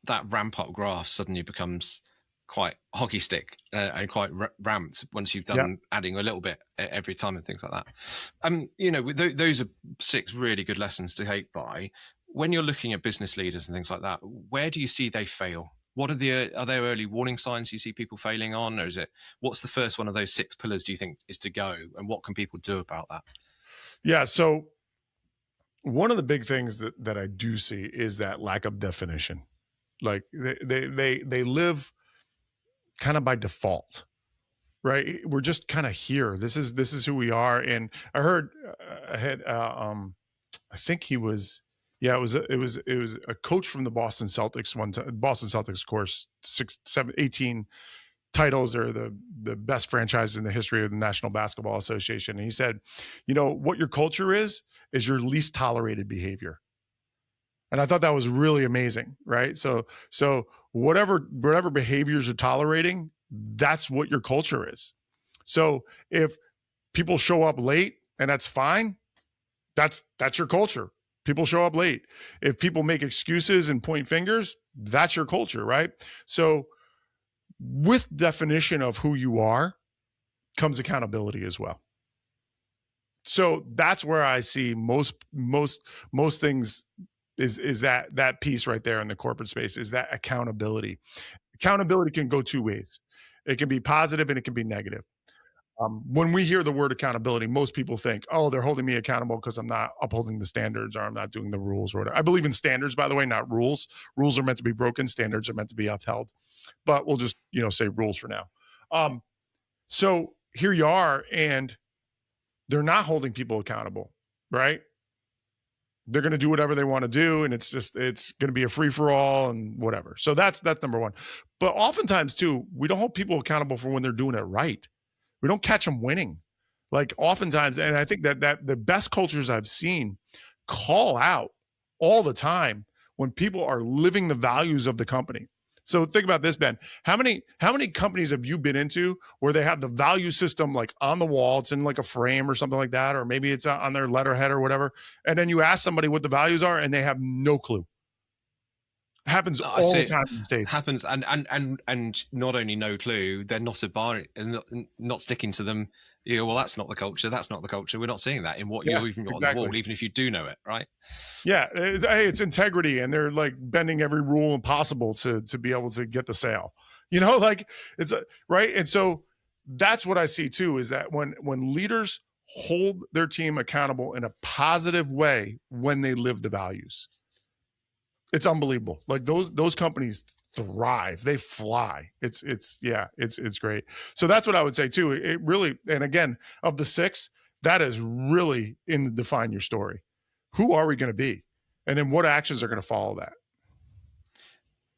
That ramp up graph suddenly becomes quite hockey stick and quite ramped once you've done adding a little bit every time and things like that. Those are 6 really good lessons to take by. When you're looking at business leaders and things like that, where do you see they fail? What are there early warning signs you see people failing on, or what's the first one of those 6 pillars do you think is to go, and what can people do about that? Yeah. So one of the big things that I do see is that lack of definition. Like they live kind of by default, right? We're just kind of here. This is who we are. And I heard, I think he was Yeah, it was a coach from the Boston Celtics one time. Boston Celtics, of course, 6, 7, 18 titles are the best franchise in the history of the National Basketball Association. And he said, what your culture is your least tolerated behavior. And I thought that was really amazing, right? So whatever behaviors you're tolerating, that's what your culture is. So if people show up late and that's fine, that's your culture. People show up late. If people make excuses and point fingers, that's your culture, right? So with definition of who you are comes accountability as well. So that's where I see most things is that piece right there in the corporate space, is that accountability. Accountability can go two ways. It can be positive and it can be negative. When we hear the word accountability, most people think, oh, they're holding me accountable because I'm not upholding the standards or I'm not doing the rules or whatever. I believe in standards, by the way, not rules. Rules are meant to be broken. Standards are meant to be upheld. But we'll just, say rules for now. So here you are, and they're not holding people accountable, right? They're going to do whatever they want to do, and it's going to be a free for all and whatever. So that's number one. But oftentimes too, we don't hold people accountable for when they're doing it right. We don't catch them winning. Like oftentimes, and I think that the best cultures I've seen call out all the time when people are living the values of the company. So think about this, Ben. How many companies have you been into where they have the value system like on the wall? It's in like a frame or something like that, or maybe it's on their letterhead or whatever. And then you ask somebody what the values are, and they have no clue. Happens all the time in the States. Happens, and not only no clue, they're not not sticking to them. Well, that's not the culture. That's not the culture. We're not seeing that in what you've even got on the wall, even if you do know it, right? Yeah, it's integrity, and they're like bending every rule possible to be able to get the sale. Like it's right. And so that's what I see too, is that when leaders hold their team accountable in a positive way when they live the values, it's unbelievable. Like those companies thrive, they fly. It's great. So that's what I would say too. It really, and again, of the 6, that is really in the define your story. Who are we going to be? And then what actions are going to follow that?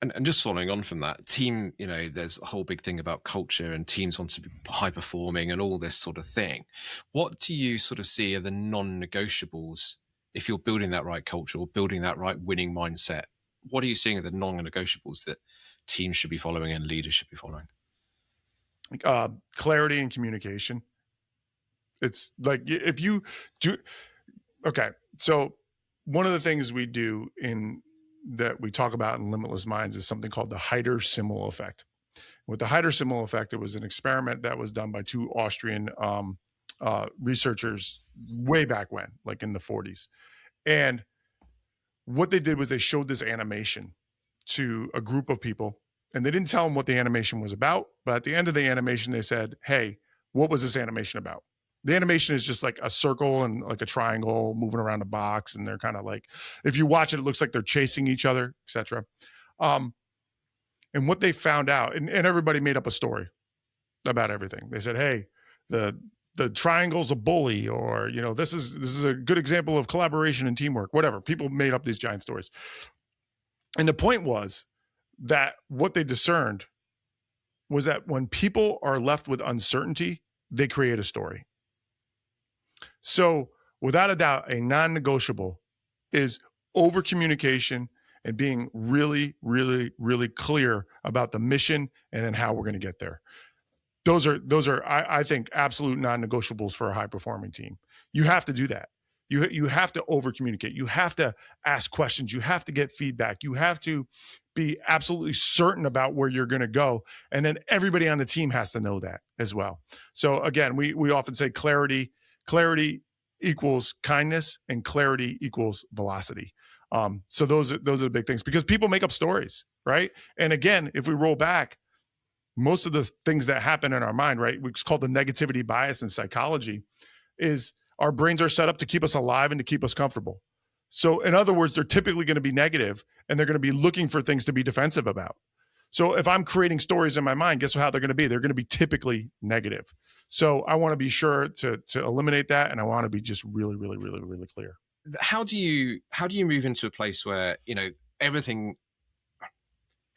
And just following on from that, team, there's a whole big thing about culture and teams want to be high performing and all this sort of thing. What do you sort of see are the non-negotiables if you're building that right culture or building that right winning mindset? What are you seeing are the non-negotiables that teams should be following and leaders should be following? Clarity and communication. It's like if you do, okay. So one of the things we do that we talk about in Limitless Minds is something called the Heider-Simmel effect. With the Heider-Simmel effect, it was an experiment that was done by 2 Austrian researchers way back when, like in the 40s. And what they did was they showed this animation to a group of people, and they didn't tell them what the animation was about. But at the end of the animation, they said, hey, what was this animation about? The animation is just like a circle and like a triangle moving around a box. And they're kind of like, if you watch it, it looks like they're chasing each other, etc. And what they found out, and everybody made up a story about everything. They said, hey, the triangle's a bully, or this is a good example of collaboration and teamwork, whatever. People made up these giant stories. And the point was that what they discerned was that when people are left with uncertainty, they create a story. So without a doubt, a non-negotiable is over communication and being really, really, really clear about the mission and then how we're going to get there. Those are I think absolute non-negotiables for a high-performing team. You have to do that. You have to over-communicate. You have to ask questions. You have to get feedback. You have to be absolutely certain about where you're going to go. And then everybody on the team has to know that as well. So again, we often say clarity equals kindness and clarity equals velocity. So those are the big things, because people make up stories, right? And again, if we roll back, most of the things that happen in our mind, right, it's called the negativity bias in psychology, is our brains are set up to keep us alive and to keep us comfortable. So in other words, they're typically going to be negative, and they're going to be looking for things to be defensive about. So if I'm creating stories in my mind, guess how they're going to be? They're going to be typically negative. So I want to be sure to eliminate that, and I want to be just really, really, really, really clear. how do you move into a place where, you know, everything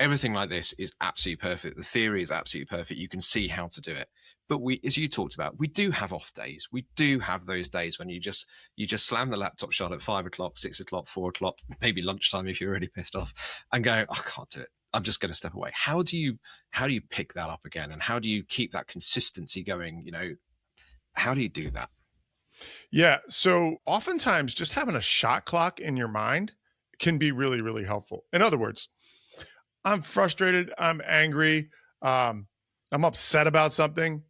like this is absolutely perfect. The theory is absolutely perfect. You can see how to do it. But we, as you talked about, we do have off days. We do have those days when you just slam the laptop shut at 5 o'clock, 6 o'clock, 4 o'clock, maybe lunchtime if you're already pissed off, and go, I can't do it. I'm just going to step away. How do you pick that up again? And how do you keep that consistency going? You know, how do you do that? Yeah. So oftentimes just having a shot clock in your mind can be really, really helpful. In other words, I'm frustrated, I'm angry, I'm upset about something.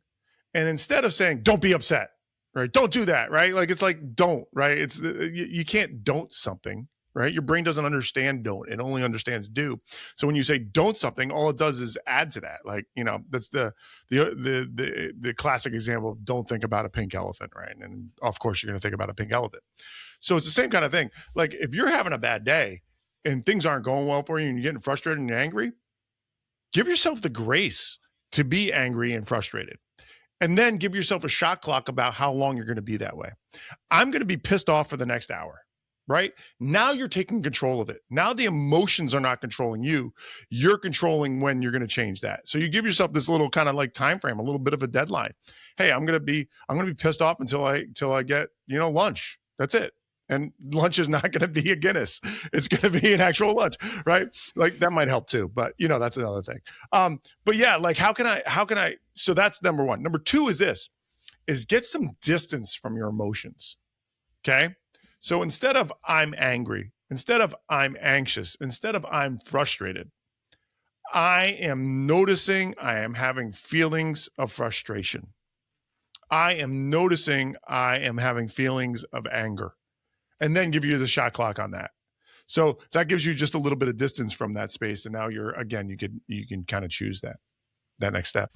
And instead of saying, don't be upset, right? Don't do that, right? Like, it's like, don't, right? It's, you can't don't something, right? Your brain doesn't understand don't, it only understands do. So when you say don't something, all it does is add to that. Like, you know, that's the classic example of don't think about a pink elephant, right? And of course you're going to think about a pink elephant. So it's the same kind of thing. Like, if you're having a bad day and things aren't going well for you and you're getting frustrated and you're angry, give yourself the grace to be angry and frustrated. And then give yourself a shot clock about how long you're going to be that way. I'm going to be pissed off for the next hour, right? Now you're taking control of it. Now the emotions are not controlling you. You're controlling when you're going to change that. So you give yourself this little kind of like time frame, a little bit of a deadline. Hey, I'm going to be pissed off until I get, you know, lunch. That's it. And lunch is not going to be a Guinness. It's going to be an actual lunch, right? Like, that might help too, but you know, that's another thing. But yeah, like, how can I, so that's number one. Number two is get some distance from your emotions. Okay. So instead of I'm angry, instead of I'm anxious, instead of I'm frustrated, I am noticing I am having feelings of frustration. I am noticing I am having feelings of anger. And then give you the shot clock on that. So that gives you just a little bit of distance from that space. And now you're, again, you can kind of choose that next step.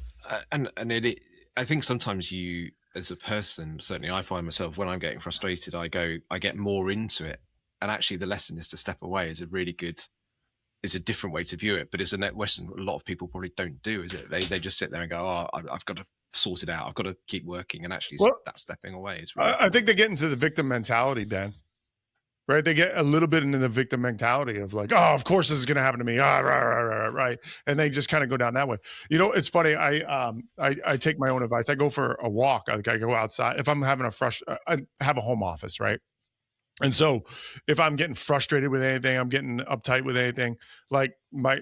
I think sometimes you, as a person, certainly I find myself when I'm getting frustrated, I get more into it. And actually the lesson is to step away is a different way to view it. But it's a lesson a lot of people probably don't do, is it? They just sit there and go, oh, I've got to sort it out. I've got to keep working. And actually that stepping away is really I think they get into the victim mentality, Dan. Right, they get a little bit into the victim mentality of like, oh, of course this is going to happen to me, right, and they just kind of go down that way. You know, it's funny. I take my own advice. I go for a walk. I go outside if I'm having I have a home office, right? And so if I'm getting frustrated with anything, I'm getting uptight with anything, like my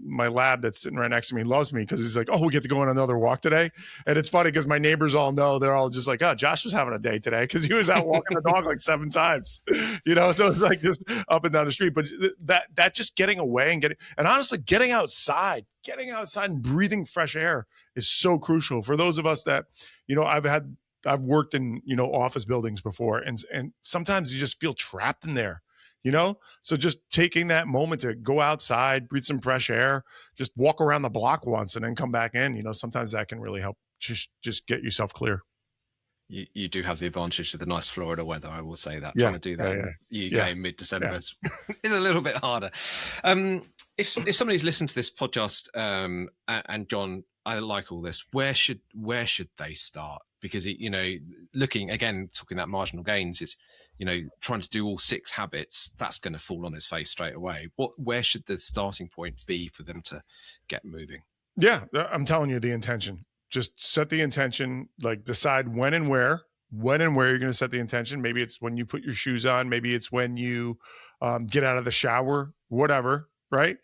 lab that's sitting right next to me loves me because he's like, oh, we get to go on another walk today. And it's funny because my neighbors all know, they're all just like, oh, Josh was having a day today because he was out walking the dog like 7 times, you know? So it's like just up and down the street. But that just getting away and honestly, getting outside and breathing fresh air is so crucial for those of us that, you know, I've worked in, you know, office buildings before, and sometimes you just feel trapped in there, you know? So just taking that moment to go outside, breathe some fresh air, just walk around the block once and then come back in, you know, sometimes that can really help just get yourself clear. You do have the advantage of the nice Florida weather, I will say that. Yeah, trying to do that in UK in mid-December is a little bit harder. If somebody's listened to this podcast, and John, I like all this, where should they start? Because you know, looking again, talking that marginal gains, it's, you know, trying to do all 6 habits, that's going to fall on its face straight away. Where should the starting point be for them to get moving? Yeah, I'm telling you, the intention. Just set the intention, like decide when and where you're going to set the intention. Maybe it's when you put your shoes on. Maybe it's when you get out of the shower, whatever, right?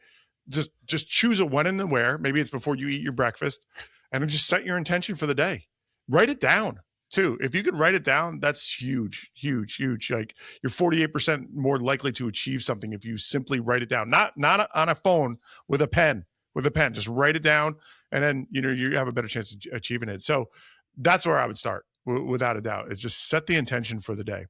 Just choose a when and the where. Maybe it's before you eat your breakfast, and then just set your intention for the day. Write it down too. If you could write it down, that's huge, huge, huge. Like, you're 48% more likely to achieve something if you simply write it down, not on a phone with a pen. Just write it down, and then, you know, you have a better chance of achieving it. So that's where I would start, without a doubt. Is just set the intention for the day.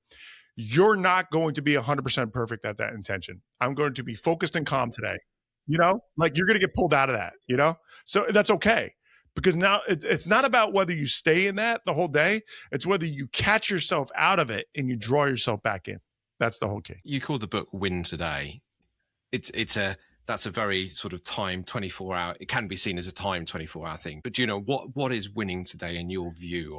You're not going to be 100% perfect at that intention. I'm going to be focused and calm today. You know, like, you're going to get pulled out of that, you know? So that's okay. Because now it's not about whether you stay in that the whole day. It's whether you catch yourself out of it and you draw yourself back in. That's the whole key. You call the book Win Today. That's a very sort of time 24-hour. It can be seen as a time 24-hour thing. But do you know what is winning today in your view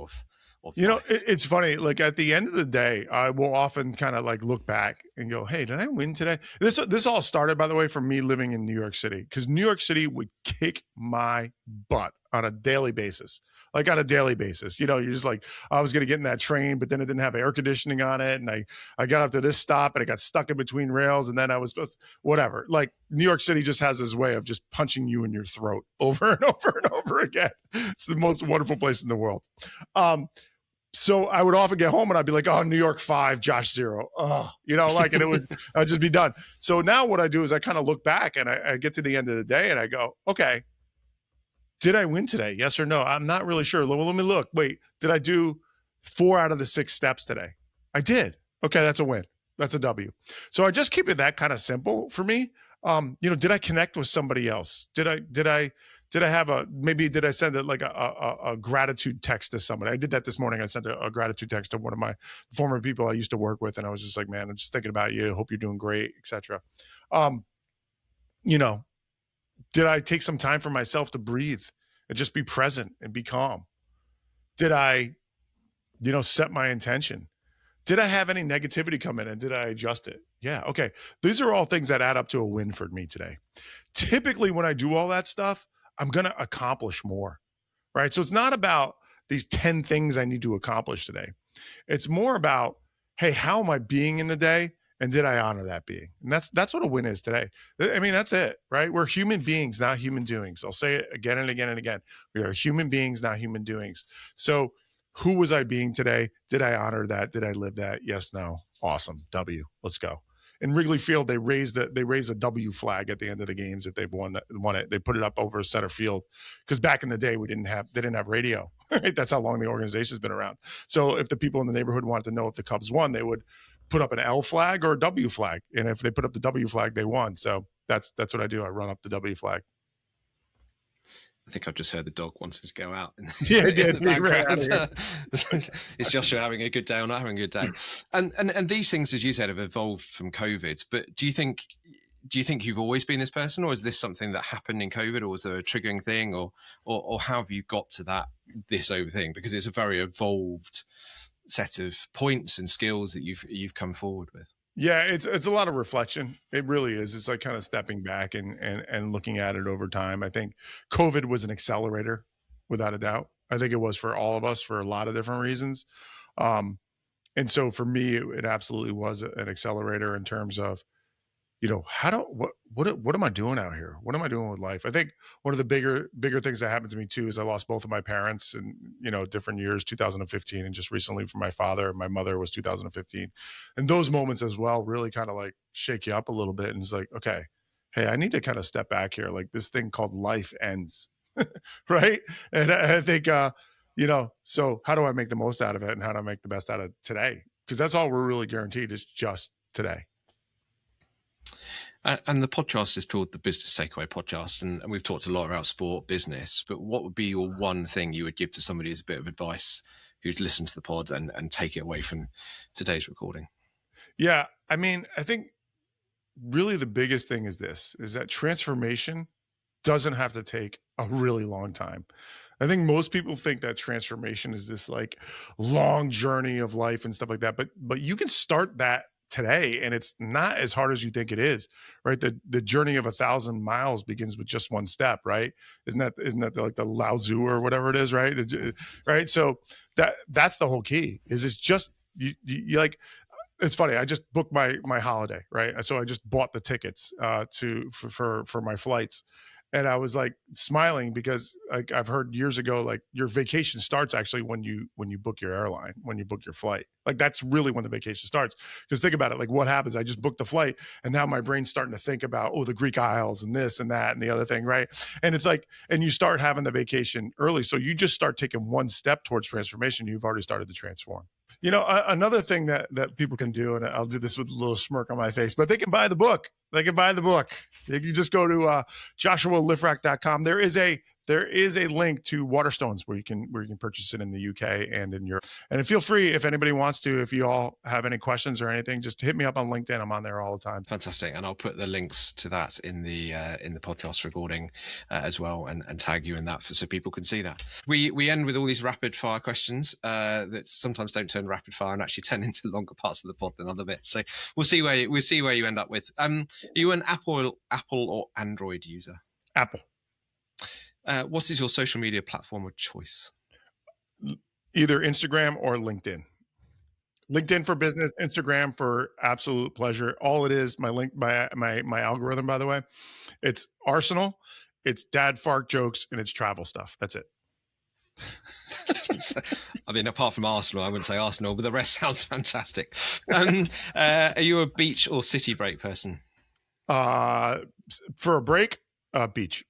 life? It's funny. Like at the end of the day, I will often kind of like look back and go, "Hey, did I win today?" This all started, by the way, from me living in New York City, because New York City would kick my butt on a daily basis. Like on a daily basis, you're just like, I was going to get in that train, but then it didn't have air conditioning on it, and I got up to this stop and it got stuck in between rails, and then I was supposed whatever. Like New York City just has this way of just punching you in your throat over and over and over again. It's the most wonderful place in the world. So I would often get home and I'd be like, "Oh, New York 5, Josh 0." Oh, and I'd just be done. So now what I do is I kind of look back and I get to the end of the day and I go, okay, did I win today? Yes or no? I'm not really sure. Well, let me look. Wait, did I do 4 out of the 6 steps today? I did. Okay, that's a win. That's a W. So I just keep it that kind of simple for me. Did I connect with somebody else? Did I did I send a gratitude text to somebody? I did that this morning. I sent a gratitude text to one of my former people I used to work with, and I was just like, "Man, I'm just thinking about you. Hope you're doing great, etc." Did I take some time for myself to breathe and just be present and be calm? Did I, set my intention? Did I have any negativity come in and did I adjust it? Yeah. Okay. These are all things that add up to a win for me today. Typically, when I do all that stuff, I'm going to accomplish more, right? So it's not about these 10 things I need to accomplish today. It's more about, hey, how am I being in the day? And did I honor that being? And that's what a win is today. I mean, that's it, right? We're human beings, not human doings. I'll say it again and again and again. We are human beings, not human doings. So who was I being today? Did I honor that? Did I live that? Yes, no. Awesome. W. Let's go. In Wrigley Field, they raise a W flag at the end of the games if they've won it. They put it up over center field because back in the day they didn't have radio. Right? That's how long the organization's been around. So if the people in the neighborhood wanted to know if the Cubs won, they would put up an L flag or a W flag, and if they put up the W flag, they won. So that's what I do. I run up the W flag. I think I've just heard the dog wanted to go out. Yeah, in the background. Is Joshua having a good day or not having a good day? And these things, as you said, have evolved from COVID. But do you think you've always been this person, or is this something that happened in COVID, or was there a triggering thing, or how have you got to this over thing? Because it's a very evolved set of points and skills that you've come forward with. Yeah, it's a lot of reflection. It really is. It's like kind of stepping back and looking at it over time. I think COVID was an accelerator, without a doubt. I think it was for all of us for a lot of different reasons. And so for me, it absolutely was an accelerator in terms of, what am I doing out here? What am I doing with life? I think one of the bigger things that happened to me too is I lost both of my parents in, different years, 2015, and just recently for my father. My mother was 2015. And those moments as well really kind of like shake you up a little bit. And it's like, okay, hey, I need to kind of step back here. Like this thing called life ends. Right. And I think, so how do I make the most out of it? And how do I make the best out of today? Because that's all we're really guaranteed is just today. And the podcast is called the Business Takeaway Podcast, and we've talked a lot about sport, business, but what would be your one thing you would give to somebody as a bit of advice who'd listen to the pod and take it away from today's recording? Yeah, I mean, I think really the biggest thing is that transformation doesn't have to take a really long time. I think most people think that transformation is this like long journey of life and stuff like that, but you can start that today, and it's not as hard as you think it is, right? The journey of 1,000 miles begins with just one step, right? Isn't that like the Lao Tzu or whatever it is, right? Right. So that's the whole key. Is it's just you like. It's funny. I just booked my holiday, right? So I just bought the tickets for my flights. And I was like smiling because like I've heard years ago, like your vacation starts actually when you book your airline, when you book your flight. Like that's really when the vacation starts. Because think about it, like what happens? I just booked the flight and now my brain's starting to think about, the Greek Isles and this and that and the other thing, right? And it's like, and you start having the vacation early. So you just start taking one step towards transformation. You've already started to transform. Another thing that people can do, and I'll do this with a little smirk on my face, but they can buy the book. They can buy the book. If you just go to joshualifrak.com, there is a there is a link to Waterstones where you can purchase it in the UK and in Europe. And feel free, if anybody wants to, if you all have any questions or anything, just hit me up on LinkedIn. I'm on there all the time. Fantastic. And I'll put the links to that in the podcast recording as well, and tag you in that so people can see that. We end with all these rapid fire questions that sometimes don't turn rapid fire and actually turn into longer parts of the pod than other bits. So we'll see where you end up with. Are you an Apple or Android user? Apple. What is your social media platform of choice? Either Instagram or LinkedIn. LinkedIn for business, Instagram for absolute pleasure. All it is, my algorithm, by the way, it's Arsenal, it's dad fart jokes, and it's travel stuff. That's it. I mean, apart from Arsenal, I wouldn't say Arsenal, but the rest sounds fantastic. Are you a beach or city break person? For a break, beach.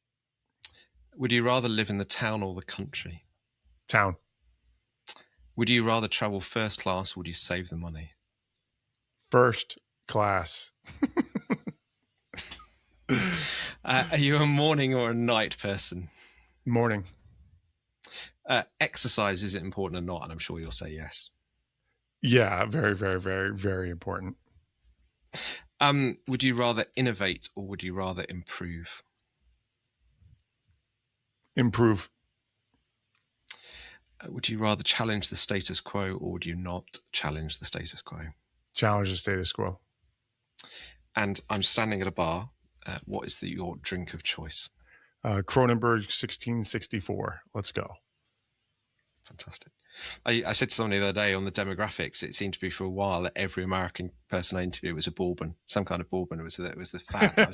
Would you rather live in the town or the country? Town. Would you rather travel first class or would you save the money? First class. Are you a morning or a night person? Morning. Exercise, is it important or not? And I'm sure you'll say yes. Yeah, very, very, very, very important. Would you rather innovate or would you rather improve? Improve. Would you rather challenge the status quo or would you not challenge the status quo? Challenge the status quo. And I'm standing at a bar. What is your drink of choice? Kronenberg 1664. Let's go. Fantastic. I said to somebody the other day on the demographics, it seemed to be for a while that every American person I interviewed was a bourbon, some kind of bourbon. It was the fact. I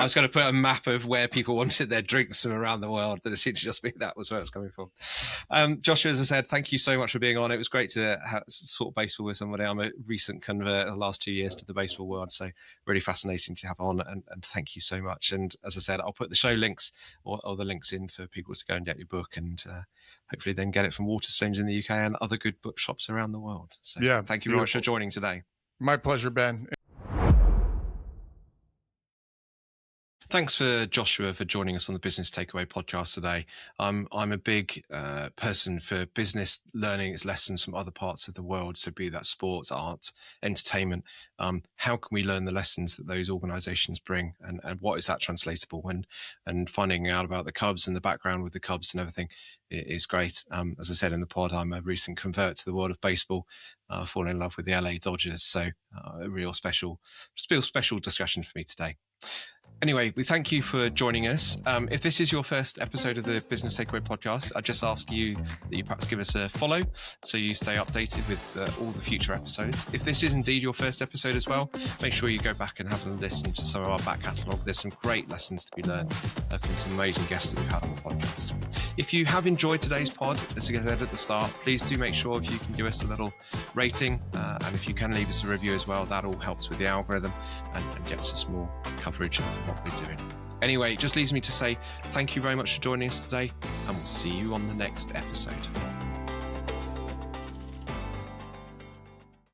was going to put a map of where people wanted their drinks from around the world, but it seemed to just be that was where it was coming from. Joshua, as I said, thank you so much for being on. It was great to talk baseball with somebody. I'm a recent convert the last 2 years to the baseball world, so really fascinating to have on, and thank you so much. And as I said, I'll put the show links or the links in for people to go and get your book and hopefully then get it from Waterstones in the UK and other good bookshops around the world. So yeah, thank you very much for joining today. My pleasure, Ben. Thanks for Joshua for joining us on the Business Takeaway podcast today. I'm a big person for business learning its lessons from other parts of the world. So be that sports, art, entertainment. How can we learn the lessons that those organizations bring and what is that translatable? And finding out about the Cubs and the background with the Cubs and everything is great. As I said in the pod, I'm a recent convert to the world of baseball, fallen in love with the LA Dodgers. So a real special discussion for me today. Anyway, we thank you for joining us. If this is your first episode of the Business Takeaway podcast, I just ask you that you perhaps give us a follow so you stay updated with all the future episodes. If this is indeed your first episode as well, make sure you go back and have a listen to some of our back catalogue. There's some great lessons to be learned from some amazing guests that we've had on the podcast. If you have enjoyed today's pod, as I said at the start, please do make sure if you can give us a little rating and if you can leave us a review as well, that all helps with the algorithm and gets us more coverage of what we're doing. Anyway, it just leaves me to say thank you very much for joining us today, and we'll see you on the next episode.